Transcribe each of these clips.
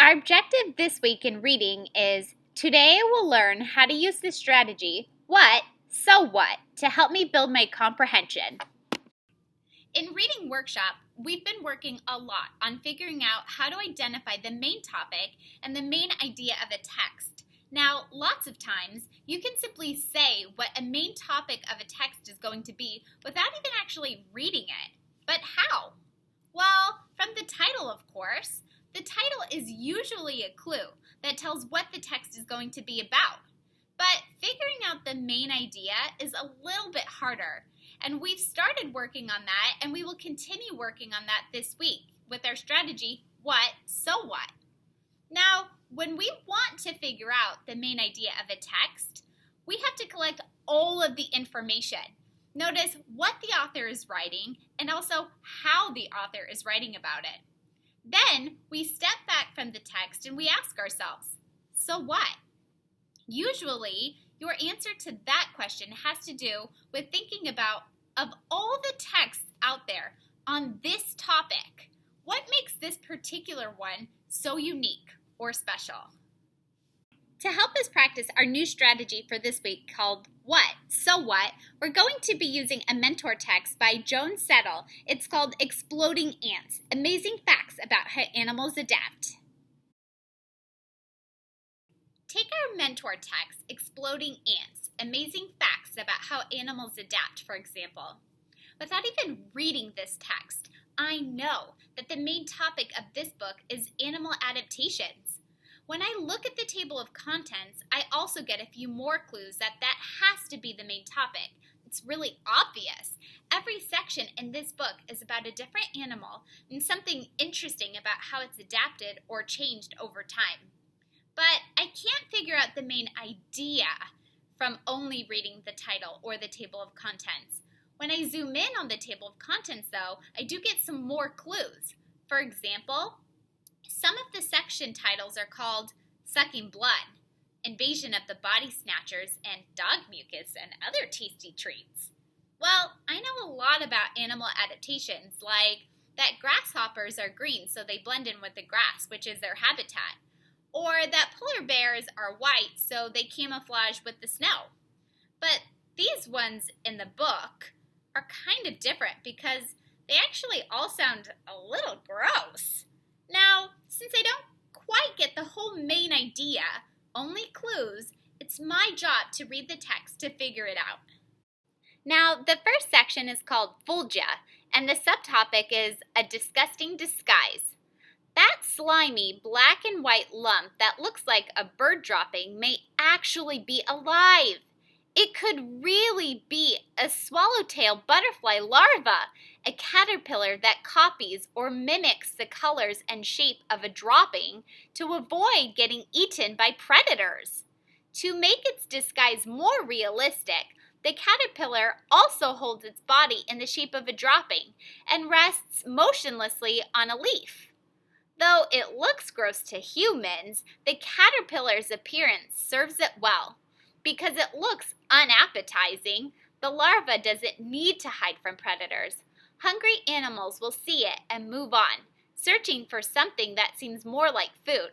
Our objective this week in reading is today I will learn how to use the strategy what, so what to help me build my comprehension. In Reading Workshop, we've been working a lot on figuring out how to identify the main topic and the main idea of a text. Now, lots of times, you can simply say what a main topic of a text is going to be without even actually reading it. But how? Well, from the title, of course. The title is usually a clue that tells what the text is going to be about. But figuring out the main idea is a little bit harder. And we've started working on that, and we will continue working on that this week with our strategy, what, so what. Now, when we want to figure out the main idea of a text, we have to collect all of the information. Notice what the author is writing and also how the author is writing about it. Then we step back from the text and we ask ourselves, so what? Usually, your answer to that question has to do with thinking about, of all the texts out there on this topic, what makes this particular one so unique or special? To help us practice our new strategy for this week called What, So What, we're going to be using a mentor text by Joan Settle. It's called Exploding Ants, Amazing Facts About How Animals Adapt. Take our mentor text, Exploding Ants, Amazing Facts About How Animals Adapt, for example. Without even reading this text, I know that the main topic of this book is animal adaptations. When I look at the table of contents, I also get a few more clues that has to be the main topic. It's really obvious. Every section in this book is about a different animal and something interesting about how it's adapted or changed over time. But I can't figure out the main idea from only reading the title or the table of contents. When I zoom in on the table of contents, though, I do get some more clues. For example, some of the section titles are called Sucking Blood, Invasion of the Body Snatchers, and Dog Mucus and Other Tasty Treats. Well, I know a lot about animal adaptations, like that grasshoppers are green so they blend in with the grass, which is their habitat, or that polar bears are white so they camouflage with the snow. But these ones in the book are kind of different because they actually all sound a little gross. Now, since I don't quite get the whole main idea, only clues, it's my job to read the text to figure it out. Now, the first section is called Fulgia, and the subtopic is A Disgusting Disguise. That slimy black and white lump that looks like a bird dropping may actually be alive. It could really be a swallowtail butterfly larva, a caterpillar that copies or mimics the colors and shape of a dropping to avoid getting eaten by predators. To make its disguise more realistic, the caterpillar also holds its body in the shape of a dropping and rests motionlessly on a leaf. Though it looks gross to humans, the caterpillar's appearance serves it well. Because it looks unappetizing, the larva doesn't need to hide from predators. Hungry animals will see it and move on, searching for something that seems more like food.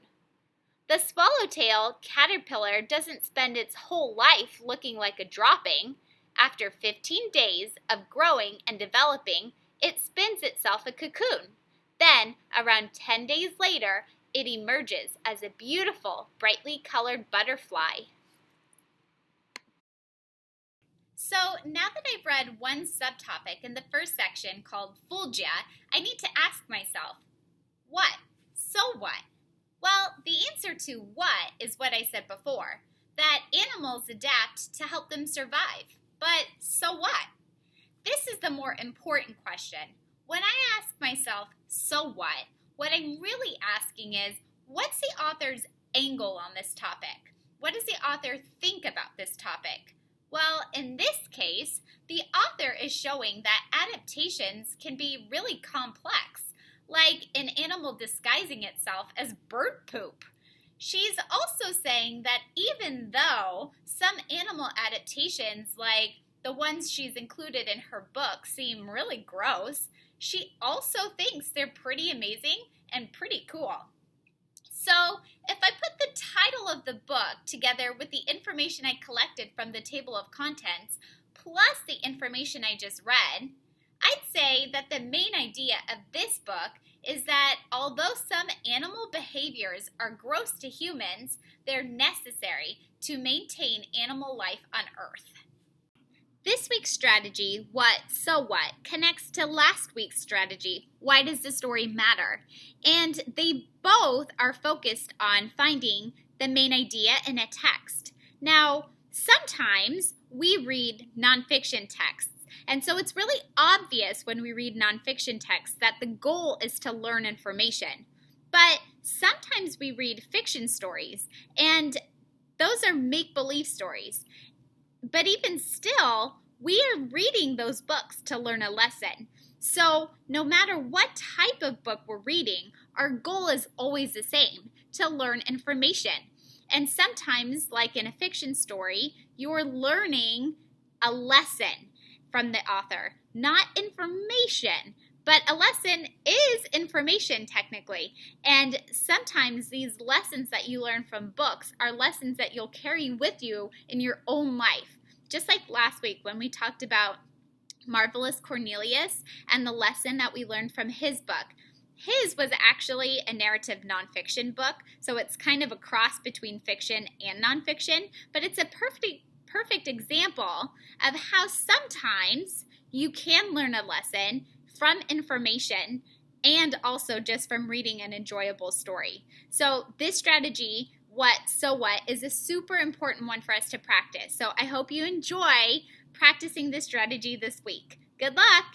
The swallowtail caterpillar doesn't spend its whole life looking like a dropping. After 15 days of growing and developing, it spins itself a cocoon. Then, around 10 days later, it emerges as a beautiful, brightly colored butterfly. So now that I've read one subtopic in the first section called Fulgia, I need to ask myself, what? So what? Well, the answer to what is what I said before, that animals adapt to help them survive. But so what? This is the more important question. When I ask myself, so what I'm really asking is, what's the author's angle on this topic? What does the author think about this topic? Well, in this case, the author is showing that adaptations can be really complex, like an animal disguising itself as bird poop. She's also saying that even though some animal adaptations, like the ones she's included in her book, seem really gross, she also thinks they're pretty amazing and pretty cool. So if I put the title of the book together with the information I collected from the table of contents, plus the information I just read, I'd say that the main idea of this book is that although some animal behaviors are gross to humans, they're necessary to maintain animal life on Earth. This week's strategy, What, So What, connects to last week's strategy, Why Does the Story Matter? And they both are focused on finding the main idea in a text. Now, sometimes we read nonfiction texts, and so it's really obvious when we read nonfiction texts that the goal is to learn information. But sometimes we read fiction stories, and those are make-believe stories. But even still, we are reading those books to learn a lesson. So no matter what type of book we're reading, our goal is always the same, to learn information. And sometimes, like in a fiction story, you're learning a lesson from the author, not information. But a lesson is information technically, and sometimes these lessons that you learn from books are lessons that you'll carry with you in your own life. Just like last week when we talked about Marvelous Cornelius and the lesson that we learned from his book. His was actually a narrative nonfiction book, so it's kind of a cross between fiction and nonfiction, but it's a perfect example of how sometimes you can learn a lesson from information and also just from reading an enjoyable story. So this strategy, What, So What, is a super important one for us to practice. So I hope you enjoy practicing this strategy this week. Good luck!